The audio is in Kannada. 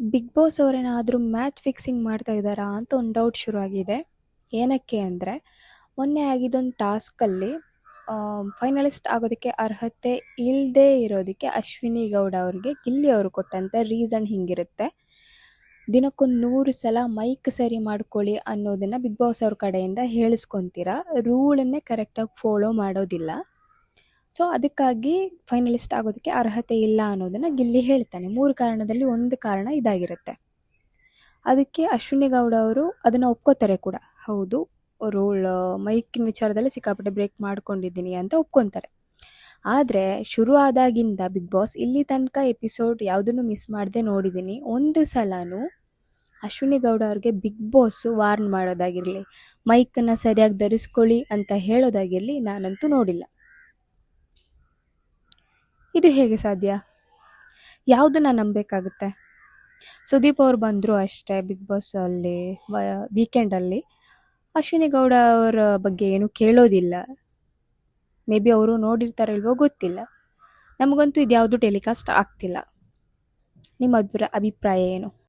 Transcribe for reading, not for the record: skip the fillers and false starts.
ಬಿಗ್ ಬಾಸ್ ಅವರೇನಾದರೂ ಮ್ಯಾಚ್ ಫಿಕ್ಸಿಂಗ್ ಮಾಡ್ತಾ ಇದ್ದಾರಾ ಅಂತ ಒಂದು ಡೌಟ್ ಶುರುವಾಗಿದೆ. ಏನಕ್ಕೆ ಅಂದರೆ, ಮೊನ್ನೆ ಆಗಿದ್ದೊಂದು ಟಾಸ್ಕಲ್ಲಿ ಫೈನಲಿಸ್ಟ್ ಆಗೋದಕ್ಕೆ ಅರ್ಹತೆ ಇಲ್ಲದೇ ಇರೋದಕ್ಕೆ ಅಶ್ವಿನಿ ಗೌಡ ಅವ್ರಿಗೆ ಗಿಲ್ಲಿ ಅವರು ಕೊಟ್ಟಂಥ ರೀಸನ್ ಹಿಂಗಿರುತ್ತೆ. ದಿನಕ್ಕೊಂದು 100 ಸಲ ಮೈಕ್ ಸರಿ ಮಾಡ್ಕೊಳ್ಳಿ ಅನ್ನೋದನ್ನು ಬಿಗ್ ಬಾಸ್ ಅವ್ರ ಕಡೆಯಿಂದ ಹೇಳಿಸ್ಕೊತೀರಾ, ರೂಳನ್ನೇ ಕರೆಕ್ಟಾಗಿ ಫಾಲೋ ಮಾಡೋದಿಲ್ಲ. ಸೊ ಅದಕ್ಕಾಗಿ ಫೈನಲಿಸ್ಟ್ ಆಗೋದಕ್ಕೆ ಅರ್ಹತೆ ಇಲ್ಲ ಅನ್ನೋದನ್ನು ಗಿಲ್ಲಿ ಹೇಳ್ತಾನೆ. 3 ಕಾರಣದಲ್ಲಿ ಒಂದು ಕಾರಣ ಇದಾಗಿರುತ್ತೆ. ಅದಕ್ಕೆ ಅಶ್ವಿನಿ ಗೌಡ ಅವರು ಅದನ್ನು ಒಪ್ಕೋತಾರೆ ಕೂಡ. ಹೌದು, ರೂಲ್ ಮೈಕಿನ ವಿಚಾರದಲ್ಲಿ ಸಿಕ್ಕಾಪಟ್ಟೆ ಬ್ರೇಕ್ ಮಾಡ್ಕೊಂಡಿದ್ದೀನಿ ಅಂತ ಒಪ್ಕೊತಾರೆ. ಆದರೆ ಶುರು ಆದಾಗಿಂದ ಬಿಗ್ ಬಾಸ್ ಇಲ್ಲಿ ತನಕ ಎಪಿಸೋಡ್ ಯಾವುದನ್ನು ಮಿಸ್ ಮಾಡದೆ ನೋಡಿದ್ದೀನಿ. ಒಂದು ಸಲನೂ ಅಶ್ವಿನಿ ಗೌಡ ಅವ್ರಿಗೆ ಬಿಗ್ ಬಾಸ್ ವಾರ್ನ್ ಮಾಡೋದಾಗಿರಲಿ, ಮೈಕನ್ನು ಸರಿಯಾಗಿ ಧರಿಸ್ಕೊಳ್ಳಿ ಅಂತ ಹೇಳೋದಾಗಿರಲಿ ನಾನಂತೂ ನೋಡಿಲ್ಲ. ಇದು ಹೇಗೆ ಸಾಧ್ಯ? ಯಾವುದನ್ನ ನಂಬಬೇಕಾಗುತ್ತೆ? ಸುದೀಪ್ ಅವ್ರು ಬಂದರು ಅಷ್ಟೇ ಬಿಗ್ ಬಾಸ್ ಅಲ್ಲಿ ವೀಕೆಂಡಲ್ಲಿ. ಅಶ್ವಿನಿ ಗೌಡ ಅವರ ಬಗ್ಗೆ ಏನು ಕೇಳೋದಿಲ್ಲ. ಮೇ ಬಿ ಅವರು ನೋಡಿರ್ತಾರಲ್ವೋ ಗೊತ್ತಿಲ್ಲ. ನಮಗಂತೂ ಇದು ಯಾವುದು ಟೆಲಿಕಾಸ್ಟ್ ಆಗ್ತಿಲ್ಲ. ನಿಮ್ಮ ಅಭಿಪ್ರಾಯ ಏನು?